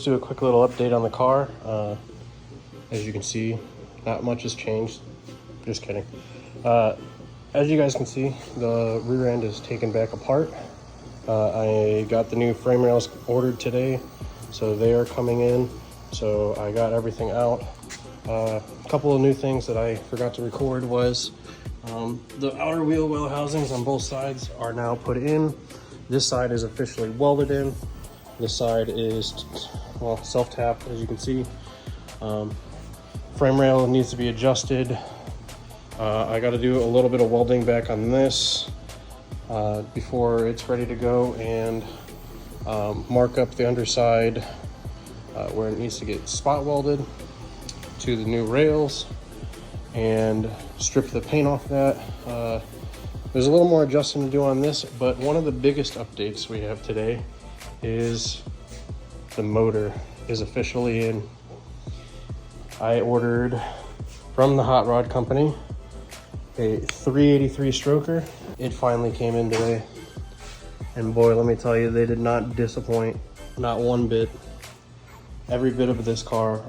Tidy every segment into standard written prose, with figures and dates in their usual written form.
Let's do a quick little update on the car. As you can see, not much has changed. Just kidding. As you guys can see, the rear end is taken back apart. I got the new frame rails ordered today, so they are coming in. So I got everything out. A couple of new things that I forgot to record was the outer wheel well housings on both sides are now put in. This side is officially welded in. This side is, well, self-tap, as you can see. Frame rail needs to be adjusted. I got to do a little bit of welding back on this before it's ready to go, and mark up the underside where it needs to get spot welded to the new rails and strip the paint off that. There's a little more adjusting to do on this, but one of the biggest updates we have today is the motor is officially in. I ordered from the Hot Rod Company a 383 stroker. It finally came in today, and boy, let me tell you, they did not disappoint, not one bit. Every bit of this car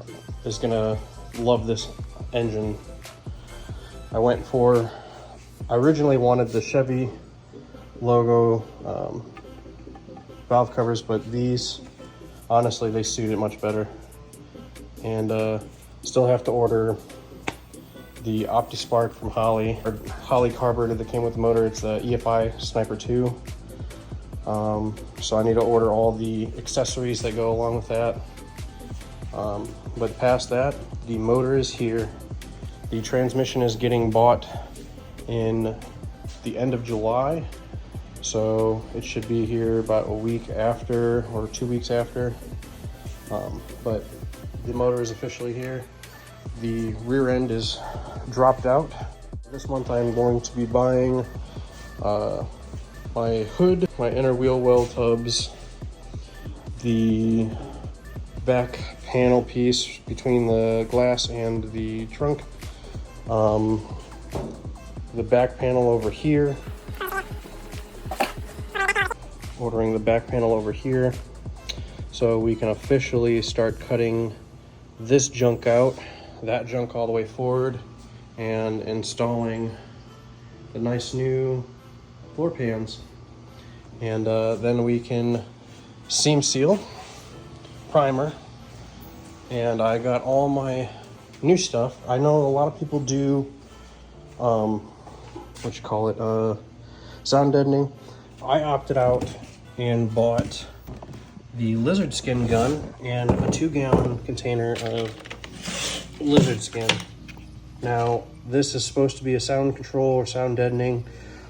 is gonna love this engine. I originally wanted the Chevy logo valve covers, but these, honestly, they suit it much better. And still have to order the OptiSpark from Holley, or Holley carburetor that came with the motor. It's the EFI Sniper 2. So I need to order all the accessories that go along with that. But past that, the motor is here. The transmission is getting bought in the end of July. So it should be here about a week after or 2 weeks after. But the motor is officially here. The rear end is dropped out. This month I'm going to be buying my hood, my inner wheel well tubs, the back panel piece between the glass and the trunk, the back panel over here, ordering the back panel over here so we can officially start cutting this junk out, that junk all the way forward, and installing the nice new floor pans. And then we can seam seal, primer, and I got all my new stuff. I know a lot of people do sound deadening. I opted out and bought the lizard skin gun and a 2-gallon container of lizard skin. Now, this is supposed to be a sound control or sound deadening.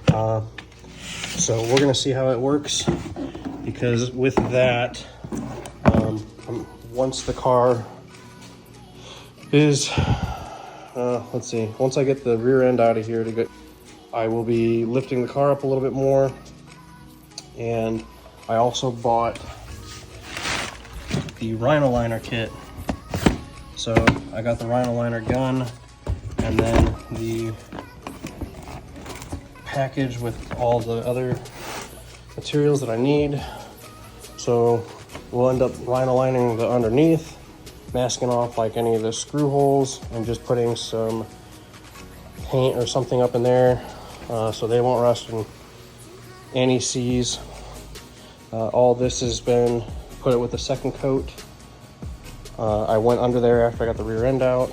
So we're gonna see how it works, because with that, once the car is, once I get the rear end out of here I will be lifting the car up a little bit more. And I also bought the Rhino Liner kit. So I got the Rhino Liner gun, and then the package with all the other materials that I need. So we'll end up Rhino lining the underneath, masking off like any of the screw holes, and just putting some paint or something up in there so they won't rust and anti-seize. All this has been put it with a second coat. I went under there after I got the rear end out.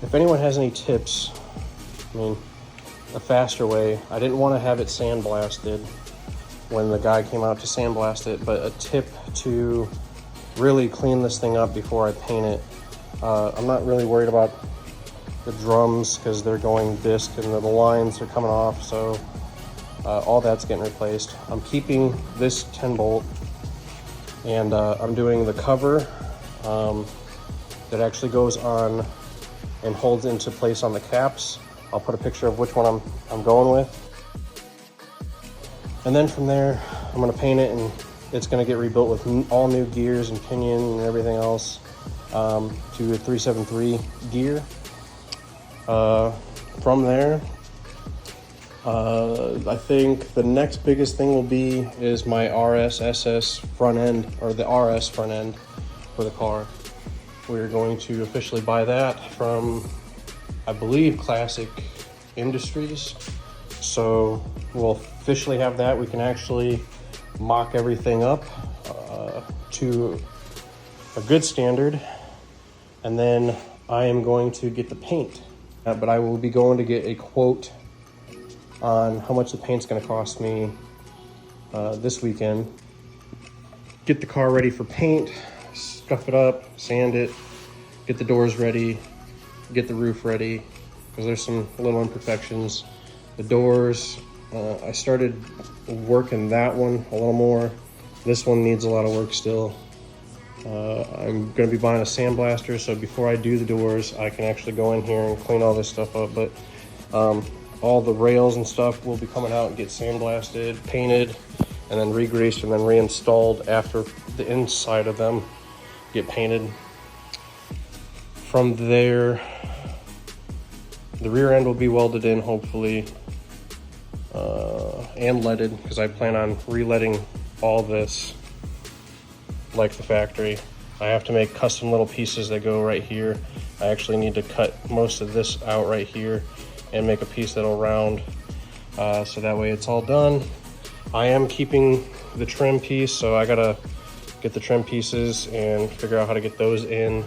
If anyone has any tips, a faster way, I didn't want to have it sandblasted when the guy came out to sandblast it, but a tip to really clean this thing up before I paint it. I'm not really worried about the drums because they're going disc and the lines are coming off, so all that's getting replaced. I'm keeping this 10 bolt, and I'm doing the cover that actually goes on and holds into place on the caps. I'll put a picture of which one I'm going with. And then from there, I'm gonna paint it, and it's gonna get rebuilt with all new gears and pinion and everything else to a 373 gear. From there, I think the next biggest thing will be is my RSSS front end, or the RS front end for the car. We're going to officially buy that from, I believe, Classic Industries. So we'll officially have that. We can actually mock everything up to a good standard. And then I am going to get the paint. But I will be going to get a quote on how much the paint's going to cost me this weekend. Get the car ready for paint, scuff it up, sand it, get the doors ready, get the roof ready, because there's some little imperfections. The doors, I started working that one a little more. This one needs a lot of work still. I'm going to be buying a sandblaster, so before I do the doors, I can actually go in here and clean all this stuff up. But all the rails and stuff will be coming out and get sandblasted, painted, and then re-greased and then reinstalled after the inside of them get painted. From there, the rear end will be welded in, hopefully, and leaded, because I plan on re-leading all this like the factory. I have to make custom little pieces that go right here. I actually need to cut most of this out right here and make a piece that'll round, so that way it's all done. I am keeping the trim piece, so I gotta get the trim pieces and figure out how to get those in.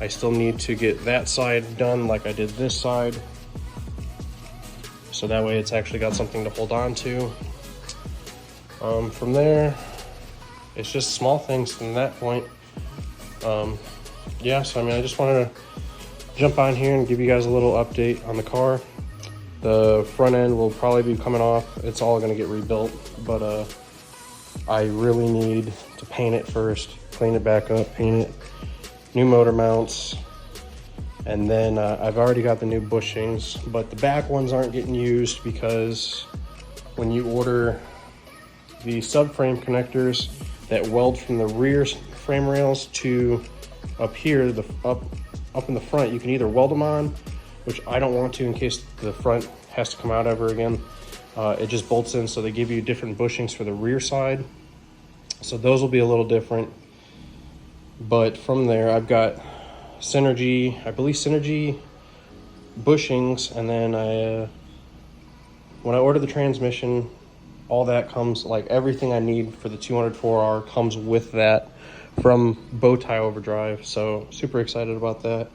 I still need to get that side done like I did this side, so that way it's actually got something to hold on to. From there, it's just small things from that point. Yeah, so I mean, I just wanted to jump on here and give you guys a little update on the car. The front end will probably be coming off. It's all gonna get rebuilt, but I really need to paint it first, clean it back up, paint it, new motor mounts, and then I've already got the new bushings, but the back ones aren't getting used because when you order the subframe connectors that weld from the rear frame rails to up here, up in the front, you can either weld them on, which I don't want to in case the front has to come out ever again. It just bolts in, so they give you different bushings for the rear side. So those will be a little different. But from there, I've got Synergy, I believe Synergy bushings, and then when I order the transmission, all that comes, like everything I need for the 204R comes with that from Bowtie Overdrive. So super excited about that.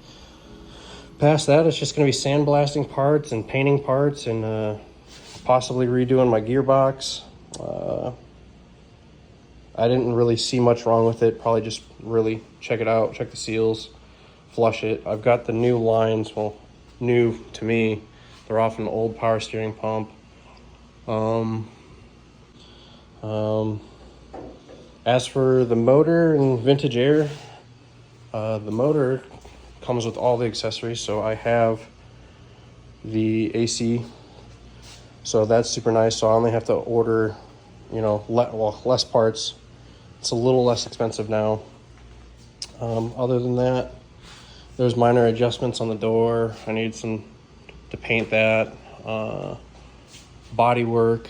Past that, it's just going to be sandblasting parts and painting parts and possibly redoing my gearbox. I didn't really see much wrong with it. Probably just really check it out, check the seals, flush it. I've got the new lines, well, new to me. They're off an old power steering pump. As for the motor and vintage air, the motor comes with all the accessories. So I have the AC, so that's super nice. So I only have to order, you know, less parts. It's a little less expensive now. Other than that, there's minor adjustments on the door. I need some to paint that. Body work,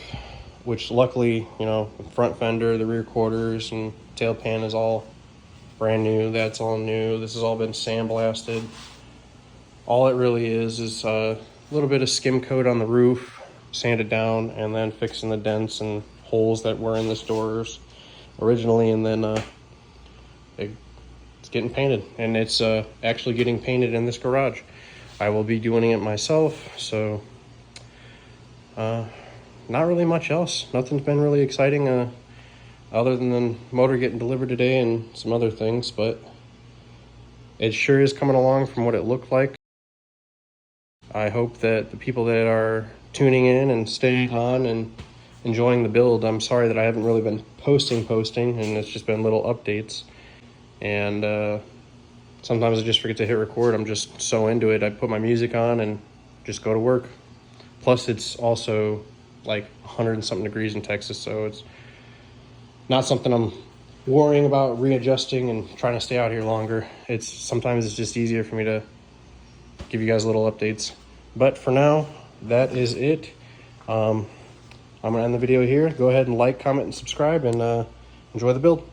which luckily, you know, the front fender, the rear quarters, and tail pan is all brand new. That's all new. This has all been sandblasted. All it really is a little bit of skim coat on the roof, sand it down, and then fixing the dents and holes that were in this doors originally, and then it's getting painted, and it's actually getting painted in this garage. I will be doing it myself, so not really much else. Nothing's been really exciting other than the motor getting delivered today and some other things, but it sure is coming along from what it looked like. I hope that the people that are tuning in and staying on and enjoying the build. I'm sorry that I haven't really been posting, and it's just been little updates. And sometimes I just forget to hit record. I'm just so into it. I put my music on and just go to work. Plus, it's also like 100 and something degrees in Texas, so it's not something I'm worrying about readjusting and trying to stay out here longer. Sometimes it's just easier for me to give you guys little updates. But for now, that is it. I'm gonna end the video here. Go ahead and like, comment, and subscribe, and enjoy the build.